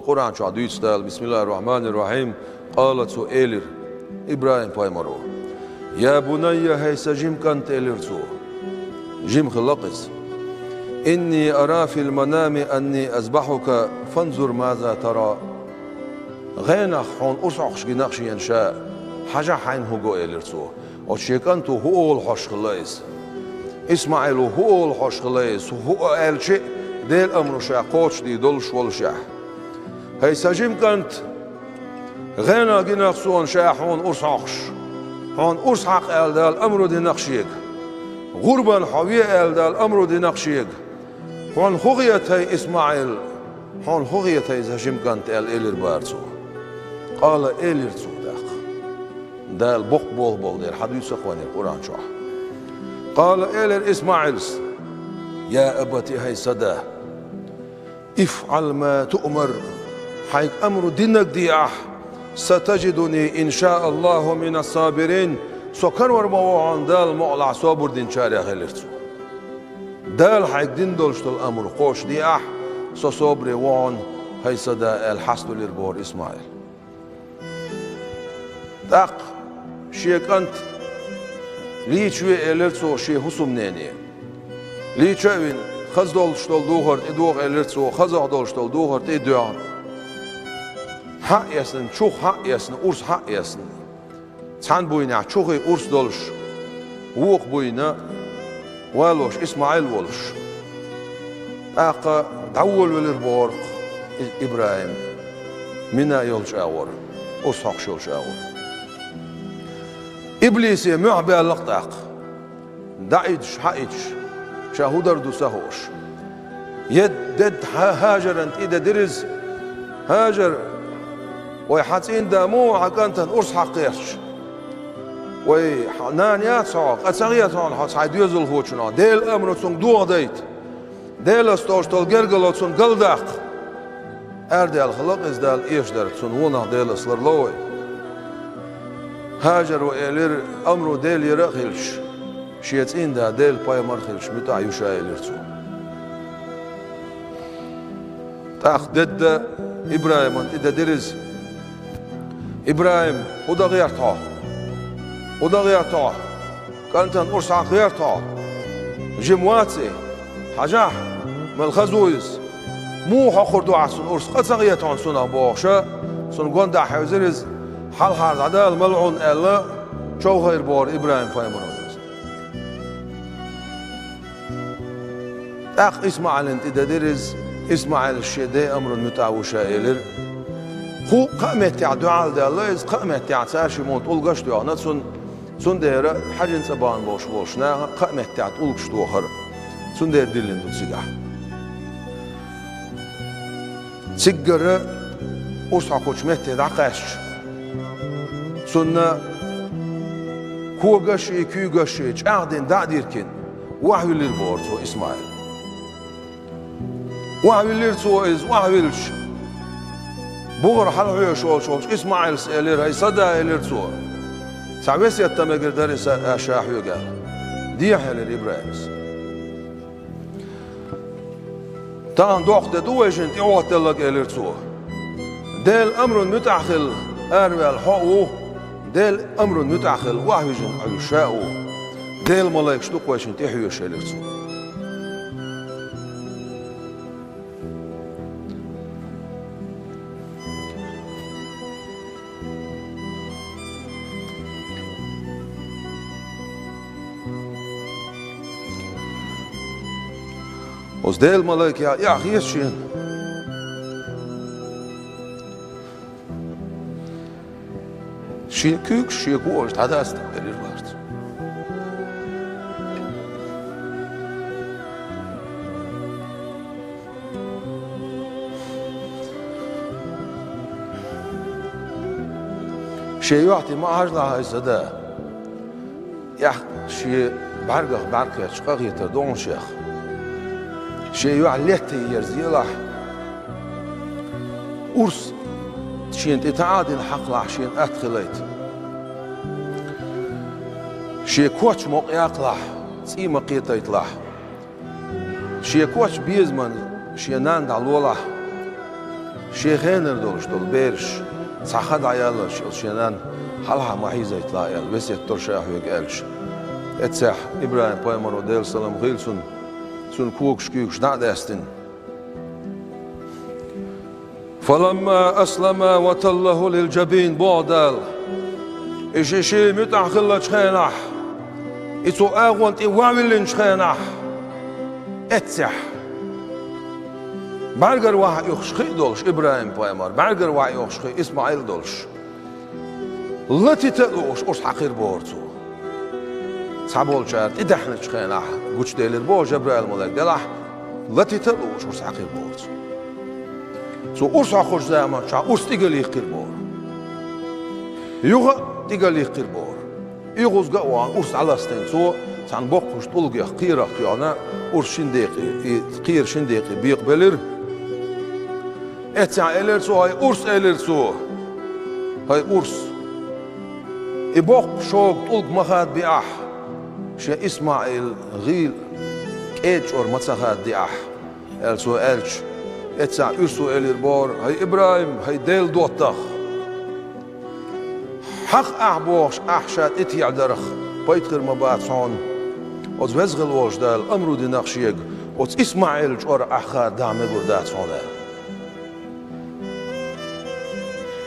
Kur'an şu adı üstel. Bismillahirrahmanirrahim. Qalat su elir. İbrahim paymaro. Ya bunayya heysa jim kant elir su. Jim khilaqis. İnni ara fil manami anni azbahuka fanzur maza tara. غينخ حون أصعقش جناخش ينشاء حاجة حين هو جو إلرسو وشيكانتو هو الحش خلاص إسماعيل هو الحش خلاص هو قال شيء ده الأمر شاء قوتش دي دولش ولا شاء هاي سجيم كانت غينا جناخ سون شاء حون أصعقش حون أصعق قال ده الأمر دي نقشيك غربا حويه قال ده الأمر دي نقشيك حون خغيت هاي إسماعيل حون خغيت هاي سجيم كانت قال إلر بارسو قال إلير صدق ده البق بول ده الحديث أخواني القرآن شرح قال إلير إسماعيل يا أبتي هاي صدا افعل ما تؤمر حيك أمر دينك دياح ستجدني إن شاء الله من الصابرين سكر ورموعان ده المعلع صابر دين شارع غير ده الحيك دين دولشت الأمر قوش دياح صبري وان هاي صدا الحسن للبور إسماعيل تاق شيك أنت ليشوي إلرتسو شي حسم نيني ليشوين خز دولشتول دوغرت إدوغ إلرتسو خزع دولشتول دوغرت إدوغ حق يسن شوخ حق يسن أرس حق يسن تان بوينا شوخي أرس دولش ووق بوينا والوش إسماعيل والش تاق دول والربورق إبراهيم منا يولش أور أرس حق شولش أور إبليس معبى اللقطاق دعيدش حقيدش شاهودر دو سهوش يدد هاجر انت إذا درز هاجر ويحاتين دامو عكانتن أرس حقيرش ويحنان ياتسعق أتساقياتون حتس حيديوز الهوشنا ديل أمر تسون دوغ ديت ديل استوش تلقرقل تسون قلداق أردي الخلق إزدال إيش در تسون ونا ديل أسلر لوي هاجر وإلير أمرو ديل يرخلش شيتين دا ديل باي مرخلش متاع يشا إليرتو تاخ ضد إبراهيم إذا درز إبراهيم ودا غيرتها ودا غيرتها كانت أرسع غيرتها جمواتي حجاح من الخزويز مو حخر دعا سن أرس قد سغيتها سنة بوغشا سن قندا حيوزرز حال حال عدال ملعون ألا شو غير بور إبراهيم فايمون أخ إسماعيل أنت إذا درز إسماعيل الشيء أمر متعوشة إلر هو قامت يا دعاء ده الله إز قامت يا ساشي موت أولقش ده أنا سن ديرة حاجة سبان بوش ناها قامت يا أولقش ده هر سن دير دلين تسجح سجرة أسعى كوش مت دعقش سنة هو قشي كي قشي عقدين دعديركن وحوي للبورت هو إسماعيل وحوي للرسو إز وحوي للش بغر حلوية شوش إسماعيل سألير هاي صدا للرسو سعبس يتمقر دارس أشاحيو قال ديحة للإبراهيم تان دوخت دوشن تعوت لك للرسو ديل أمر متعخل أروي الحقوق ديل أمر متعخل وحوجن عيشاء ديل ملايك شتوق ويشن تحيو شالرسو وز ديل ملايك يا أخي يسشين شيكوك شيكوش هذا استقبل الوقت شيء يعطي ما هجنا هاي صدا يا شيء برقة شقاق يتردون شيخ شيء يعليتي يرزيله أرس شين تتعادل حق لح شين أدخليت شي كوتش موقعك لح سيما قيتيت لح شي كوتش بيزمن شي ناند على لح شيخين دولش دول بيرش صحد عيالش شنان حلها محيزة يطلع يال بس يتر شاح ويقالش اتسح إبراهيم بايمر وديل سلام غيلسون سون كوكش كيوكش نعداستن فلما أسلم وتله للجبين بعدال إشي متأخلة شخينح إتو أغوانت إواويلين شخينح اتسح برگر واحد يخشخي دولش إبراهيم بايمر برگر واحد يخشخي إسماعيل دولش لتي تلوش أرس حقير بورتو صعبول شارت إدحنا شخينح قوش ديلر بو جبرائيل ملاك دلح لتي تلوش أرس حقير بورتو سو أرس حقوش زمان شا أرس تيقل يقير بور يوغا تيقل يقير بور يغوز قوان أرس على ستين سو سان بوقوش طلقي قيرة قيانا أرس شنديقي قير شنديقي بيقبلر اتسع إلرسو هاي أرس إلرسو هاي أرس إبوق شوق طلق مخاد بيأح شا إسماعيل غيل كيتش أور متسخاد ديأح إلسو إلش اتسع إرسو إلر بور هاي إبراهيم هاي ديل دوتخ حق أحبوش أحشاد إتي عدرخ بيتخر مبات صون وز وزغل وش دال أمرو دي نقشيق وز إسماعيل جور أحخار دعمي قردات صونه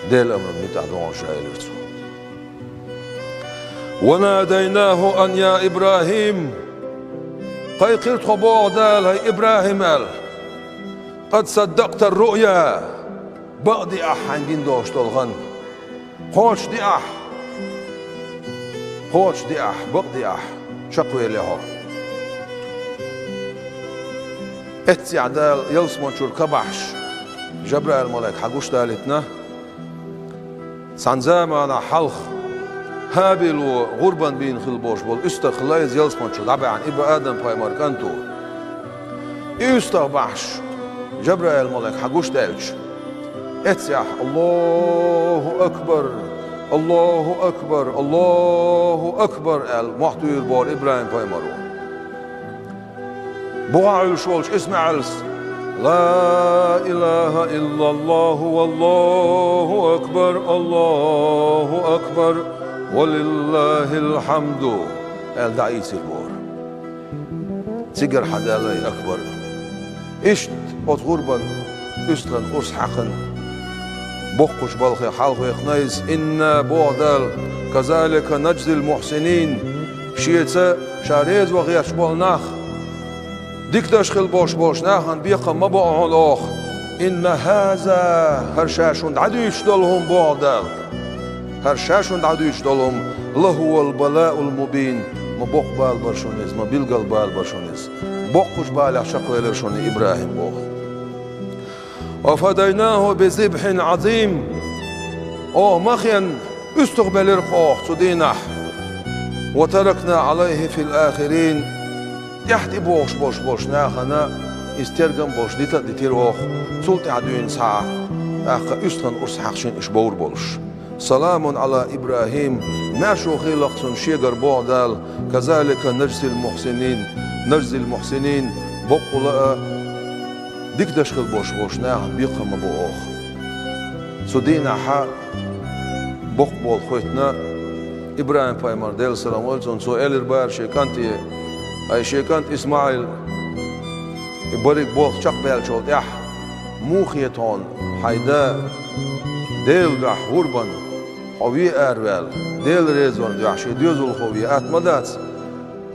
ديل أمر متعدون شايلرتو وناديناه أن يا إبراهيم قيقرت خبوع دال هاي إبراهيم قال قد صدقت الرؤيا بقدي أح هنجين دوش دولغن خوش دي أح خوش دي أح بقدي أح شقوي لها اتسي عدال يلسمون شور كبحش جبرائيل الملاك حقوش دالتنا سانزاما حلخ هابل وغربا بين خلبوش بول استخلايز يلسمون شور طبعا إبا آدم باي ماركانتو استخبحش جبرائيل الملاك حقوش دالش اتسي أح الله أكبر الله أكبر الله أكبر المحتوى البور إبراهيم باي مارو بوعي شولش اسمع الس لا إله إلا الله والله أكبر الله أكبر ولله الحمد الدعيس البور تجر حدالي أكبر إشت أتغربا أسلن أرس حقا بقش بالخي حلق يخنيز إنا بعدال كذلك نجزي المحسنين شيئتا شاريز وغيرش بالناخ ديك داشخل باش ناخن بيقى ما بقى الأخ إن هذا هرشاشون عدوش دلهم بعدال هرشاشون عدوش دلهم لهو البلاء المبين ما بقبال برشونيز ما بيلقى بال برشونيز بقش بالع شقويلر شوني إبراهيم بوخ وفديناه بذبح عظيم مخيا استقبل رخوخ تدينح وتركنا عليه في الآخرين يحتي بوش ناخنا استرجم بوش ديتا ديتيروخ سلطة عدوين ساعة أخا أستن أرس حقشين إشبور بولش سلام على إبراهيم ما شو خيلقسن شيغر بعدال كذلك نجزي المحسنين بقولا ديك دشخل بوش ناخن بيقى مبوخ سودينا حا بول خويتنا إبراهيم بايمر ديل سلام ولزون سو إلر بار شيكانتي أي شيكانت إسماعيل يبرك بوخ شق بيالشوت يح موخيتون حيدا ديل دح غربان خوي أروال ديل ريزون دحشي ديوزول خوي أتمدات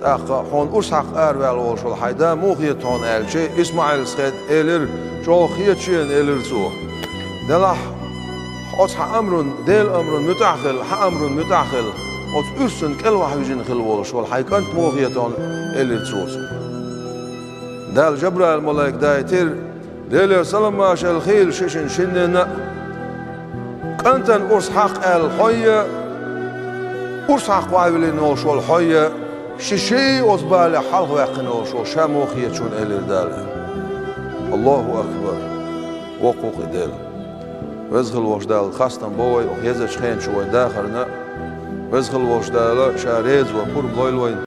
أخا هون أرسح أروال والشول حيدا موخيتون ألشي إسماعيل سخيد إلر شو خيتشين إلر سو دلح أصح أمر ديل أمر متعخل أمر متعخل أص أرسن كل واحد يجين خل والشول حيكانت موخيتون إلر سوسو دال جبرائيل الملاك دايتر ديل سلام ما شال خيل شيشن شننا كنتن أرس حق الحية أرس حق وعيلين وشول حية شيشي أصبال حلق وقن وشول شاموخية شون إلر دال الله أكبر وقوق ديل وزغل وش دال خاصة بوي ويزج خين شوي داخلنا وزغل وش دال شاريز وقرب لويلوين